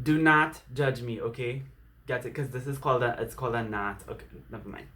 Do not judge me, okay? Get it? Because this is called it's called a gnat. Okay, never mind.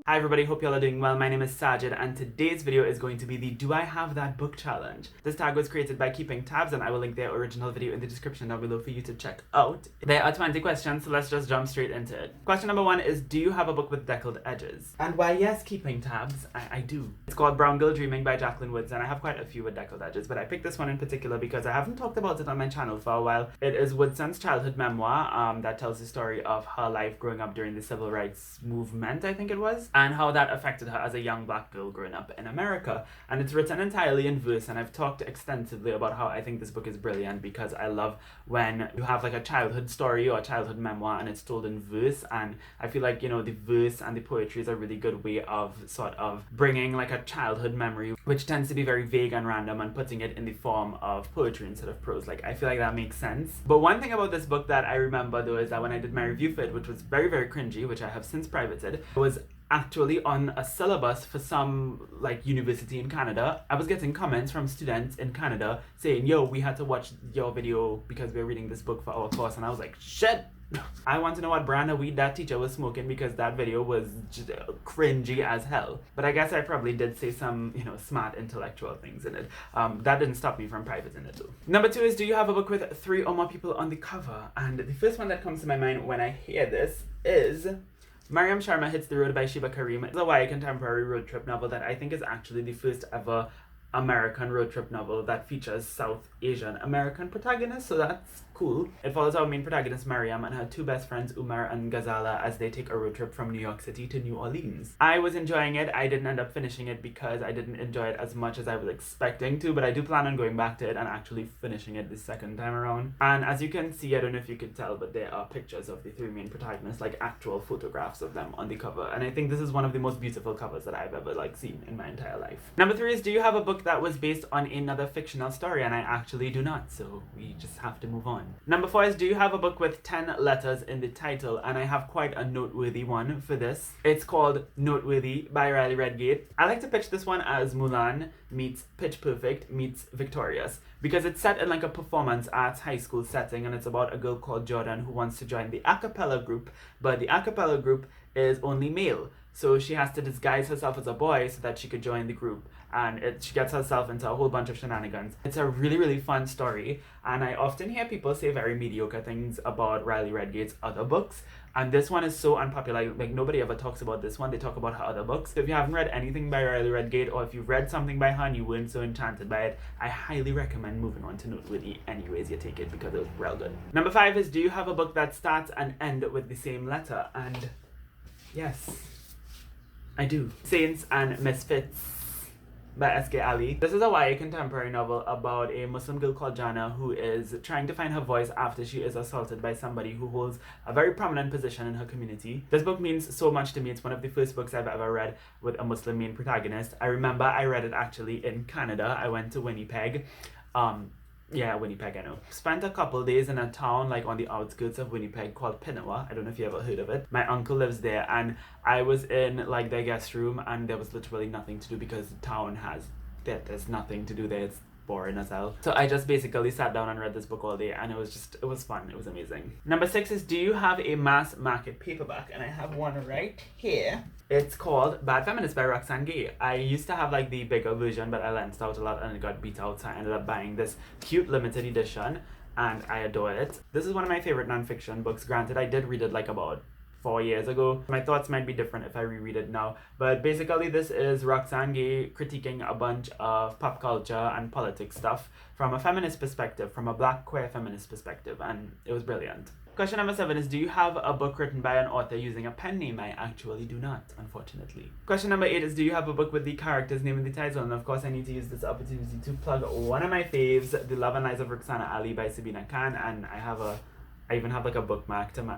Hi everybody, hope y'all are doing well. My name is Saajid and today's video is going to be the Do I Have That Book Challenge. This tag was created by Keeping Tabs and I will link their original video in the description down below for you to check out. There are 20 questions, so let's just jump straight into it. Question number 1 is, do you have a book with deckled edges? And why yes, Keeping Tabs, I do. It's called Brown Girl Dreaming by Jacqueline Woods and I have quite a few with deckled edges, but I picked this one in particular because I haven't talked about it on my channel for a while. It is Woodson's childhood memoir that tells the story of her life growing up during the civil rights movement, I think it was, and how that affected her as a young black girl growing up in America. And it's written entirely in verse, and I've talked extensively about how I think this book is brilliant because I love when you have like a childhood story or a childhood memoir and it's told in verse, and I feel like, you know, the verse and the poetry is a really good way of sort of bringing like a childhood memory, which tends to be very vague and random, and putting it in the form of poetry instead of prose. Like, I feel like that makes sense. But one thing about this book that I remember though is that when I did my review for it, which was very, very cringy, which I have since privated, was actually on a syllabus for some like university in Canada. I was getting comments from students in Canada saying, yo, we had to watch your video because we're reading this book for our course, and I was like, shit. I want to know what brand of weed that teacher was smoking because that video was just cringy as hell. But I guess I probably did say some, you know, smart intellectual things in it. That didn't stop me from privating it though. Number 2 is, do you have a book with 3 or more people on the cover? And the first one that comes to my mind when I hear this is Mariam Sharma Hits the Road by Shiva Karim. It's a YA contemporary road trip novel that I think is actually the first ever American road trip novel that features South Asian American protagonists, so that's cool. It follows our main protagonist Mariam and her 2 best friends Umar and Ghazala as they take a road trip from New York City to New Orleans. I was enjoying it. I didn't end up finishing it because I didn't enjoy it as much as I was expecting to, but I do plan on going back to it and actually finishing it the second time around. And as you can see, I don't know if you could tell, but there are pictures of the 3 main protagonists, like actual photographs of them on the cover, and I think this is one of the most beautiful covers that I've ever like seen in my entire life. Number 3 is, do you have a book that was based on another fictional story? And I actually do not, so we just have to move on. Number 4 is, do you have a book with 10 letters in the title? And I have quite a noteworthy one for this. It's called Noteworthy by Riley Redgate. I like to pitch this one as Mulan meets Pitch Perfect meets Victorious, because it's set in like a performance arts high school setting, and it's about a girl called Jordan who wants to join the a cappella group, but the a cappella group is only male. So she has to disguise herself as a boy so that she could join the group, and she gets herself into a whole bunch of shenanigans. It's a really, really fun story, and I often hear people say very mediocre things about Riley Redgate's other books, and this one is so unpopular. Like, nobody ever talks about this one. They talk about her other books. So if you haven't read anything by Riley Redgate, or if you've read something by her and you weren't so enchanted by it, I highly recommend moving on to Noteworthy anyways you take it, because it was real good. Number 5 is, do you have a book that starts and ends with the same letter? And yes, I do. Saints and Misfits by S.K. Ali. This is a YA contemporary novel about a Muslim girl called Jana who is trying to find her voice after she is assaulted by somebody who holds a very prominent position in her community. This book means so much to me. It's one of the first books I've ever read with a Muslim main protagonist. I remember I read it actually in Canada. I went to Winnipeg. Yeah, Winnipeg, I know. Spent a couple days in a town like on the outskirts of Winnipeg called Pinawa. I don't know if you ever heard of it. My uncle lives there, and I was in like their guest room, and there was literally nothing to do because the town there's nothing to do there. It's boring as hell. So I just basically sat down and read this book all day, and it was fun. It was amazing. Number 6 is, do you have a mass market paperback? And I have one right here. It's called Bad Feminist by Roxana Ally. I used to have like the bigger version, but I lensed out a lot and it got beat out, so I ended up buying this cute limited edition, and I adore it. This is one of my favorite non-fiction books. Granted, I did read it like about 4 years ago. My thoughts might be different if I reread it now, but basically this is Roxana Ally critiquing a bunch of pop culture and politics stuff from a feminist perspective, from a black queer feminist perspective, and it was brilliant. Question number 7 is, do you have a book written by an author using a pen name? I actually do not, unfortunately. Question number 8 is, do you have a book with the character's name in the title? And of course I need to use this opportunity to plug one of my faves, The Love and Lies of Roxana Ally by Sabina Khan, and I even have like a bookmark to my...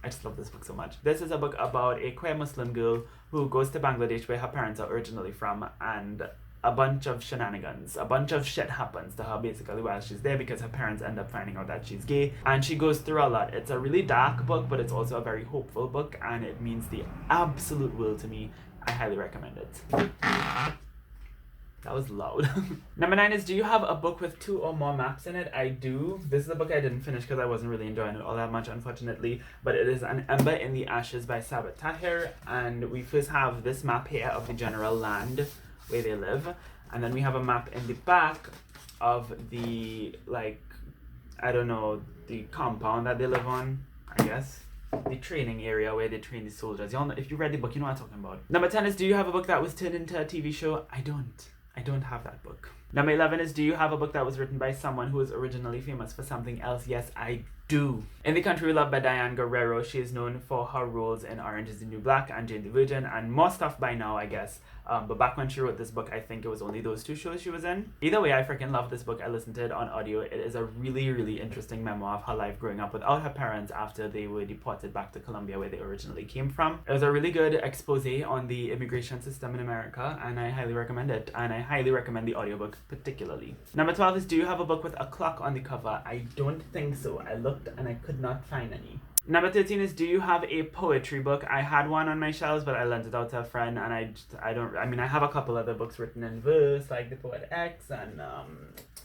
I just love this book so much. This is a book about a queer Muslim girl who goes to Bangladesh, where her parents are originally from, and a bunch of shenanigans, a bunch of shit happens to her basically while she's there, because her parents end up finding out that she's gay, and she goes through a lot. It's a really dark book, but it's also a very hopeful book, and it means the absolute world to me. I highly recommend it. That was loud. Number 9 is, do you have a book with 2 or more maps in it? I do. This is a book I didn't finish because I wasn't really enjoying it all that much, unfortunately. But it is an Ember in the Ashes by Sabat Tahir. And we first have this map here of the general land where they live. And then we have a map in the back of the, like, I don't know, the compound that they live on, I guess. The training area where they train the soldiers. Y'all know, if you read the book, you know what I'm talking about. Number 10 is, do you have a book that was turned into a TV show? I don't have that book. Number 11 is, do you have a book that was written by someone who was originally famous for something else? Yes, I do. In the Country We Love by Diane Guerrero, she is known for her roles in Orange is the New Black and Jane the Virgin, and more stuff by now, I guess. But back when she wrote this book, I think it was only those 2 shows she was in. Either way, I freaking love this book. I listened to it on audio. It is a really, really interesting memoir of her life growing up without her parents after they were deported back to Colombia, where they originally came from. It was a really good expose on the immigration system in America, and I highly recommend it. And I highly recommend the audiobook particularly. Number 12 is, do you have a book with a clock on the cover? I don't think so. I looked and I could not find any. Number 13 is, do you have a poetry book? I had one on my shelves, but I lent it out to a friend, and I have a couple other books written in verse, like The Poet X, and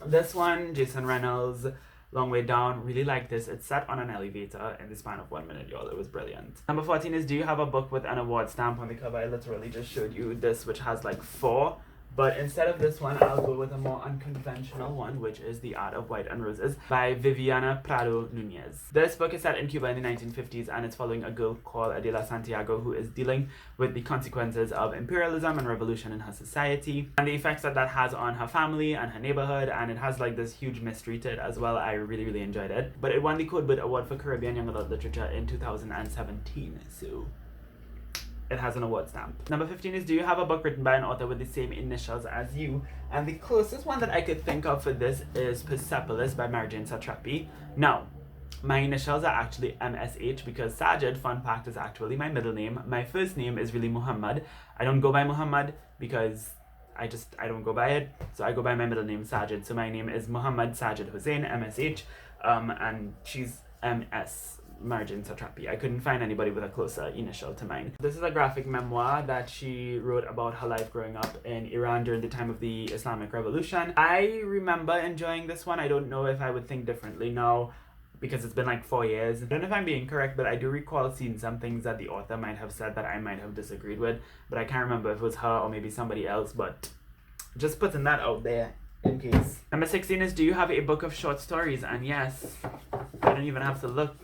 this one, Jason Reynolds, Long Way Down. Really like this. It's set on an elevator in the span of 1 minute, y'all. It was brilliant. Number 14 is, do you have a book with an award stamp on the cover? I literally just showed you this, which has like 4. But instead of this one, I'll go with a more unconventional one, which is The Art of White and Roses by Viviana Prado Nunez. This book is set in Cuba in the 1950s, and it's following a girl called Adela Santiago, who is dealing with the consequences of imperialism and revolution in her society, and the effects that that has on her family and her neighborhood, and it has like this huge mystery to it as well. I really, really enjoyed it. But it won the Codebird Award for Caribbean Young Adult Literature in 2017, so it has an award stamp. Number 15 is, do you have a book written by an author with the same initials as you? And the closest one that I could think of for this is Persepolis by Marjane Satrapi. Now, my initials are actually MSH because Saajid, fun fact, is actually my middle name. My first name is really Muhammad. I don't go by Muhammad because I don't go by it. So I go by my middle name, Saajid. So my name is Muhammad Saajid Hussain, MSH, and she's MS. Marjane Satrapi. I couldn't find anybody with a closer initial to mine. This is a graphic memoir that she wrote about her life growing up in Iran during the time of the Islamic Revolution. I remember enjoying this one. I don't know if I would think differently now because it's been like 4 years. I don't know if I'm being correct, but I do recall seeing some things that the author might have said that I might have disagreed with, but I can't remember if it was her or maybe somebody else, but just putting that out there in case. Number 16 is, do you have a book of short stories? And yes, I don't even have to look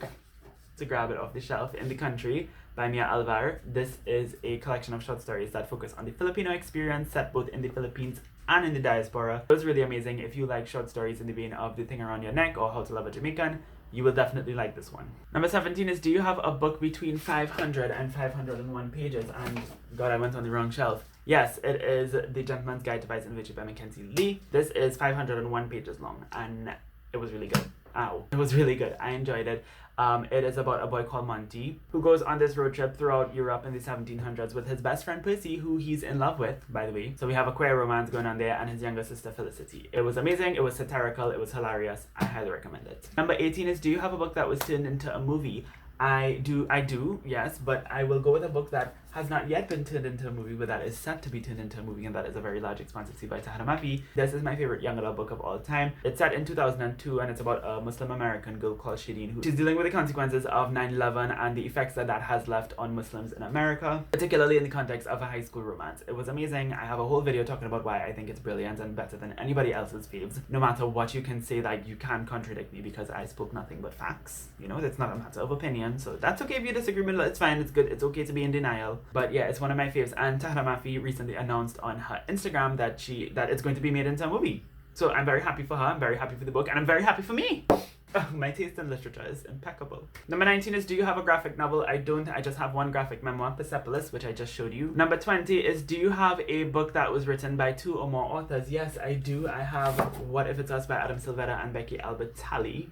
to grab it off the shelf. In the Country by Mia Alvar. This is a collection of short stories that focus on the Filipino experience set both in the Philippines and in the diaspora. It was really amazing. If you like short stories in the vein of The Thing Around Your Neck or How to Love a Jamaican, you will definitely like this one. Number 17 is, do you have a book between 500 and 501 pages? And God, I went on the wrong shelf. Yes, it is The Gentleman's Guide to Vice and Virtue by Mackenzie Lee. This is 501 pages long, and it was really good. Ow. It was really good. I enjoyed it. It is about a boy called Monty who goes on this road trip throughout Europe in the 1700s with his best friend Percy, who he's in love with, by the way. So we have a queer romance going on there, and his younger sister Felicity. It was amazing. It was satirical. It was hilarious. I highly recommend it. Number 18 is, do you have a book that was turned into a movie? I do, yes, but I will go with a book that has not yet been turned into a movie, but that is set to be turned into a movie, and that is A Very Large Expansive Sea by Tahira Mafi. This is my favorite young adult book of all time. It's set in 2002, and it's about a Muslim American girl called Shireen who is dealing with the consequences of 9/11 and the effects that that has left on Muslims in America, particularly in the context of a high school romance. It was amazing. I have a whole video talking about why I think it's brilliant and better than anybody else's faves. No matter what you can say, like, you can't contradict me because I spoke nothing but facts. You know, it's not a matter of opinion, so that's okay if you disagree, but it's fine, it's good, it's okay to be in denial. But yeah, it's one of my faves, and Tahira Mafi recently announced on her Instagram that it's going to be made into a movie. So I'm very happy for her, I'm very happy for the book, and I'm very happy for me. Oh, my taste in literature is impeccable. Number 19 is, do you have a graphic novel? I don't. I just have one graphic memoir, Persepolis, which I just showed you. Number 20 is, do you have a book that was written by 2 or more authors? Yes, I do. I have What If It's Us by Adam Silvera and Becky Albertalli.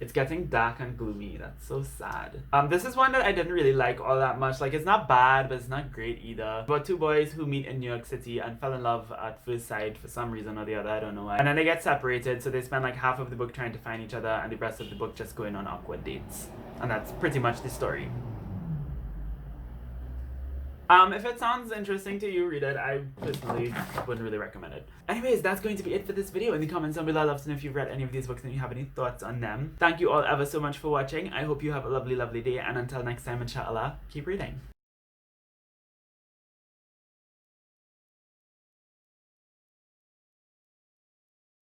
It's getting dark and gloomy. That's so sad. This is one that I didn't really like all that much. Like, it's not bad, but it's not great either. About 2 boys who meet in New York City and fell in love at first sight for some reason or the other. I don't know why. And then they get separated, so they spend like half of the book trying to find each other and the rest of the book just going on awkward dates. And that's pretty much the story. If it sounds interesting to you, read it. I personally wouldn't really recommend it. Anyways, that's going to be it for this video. In the comments down below, I'd love to know if you've read any of these books and you have any thoughts on them. Thank you all ever so much for watching. I hope you have a lovely, lovely day, and until next time, inshallah, keep reading.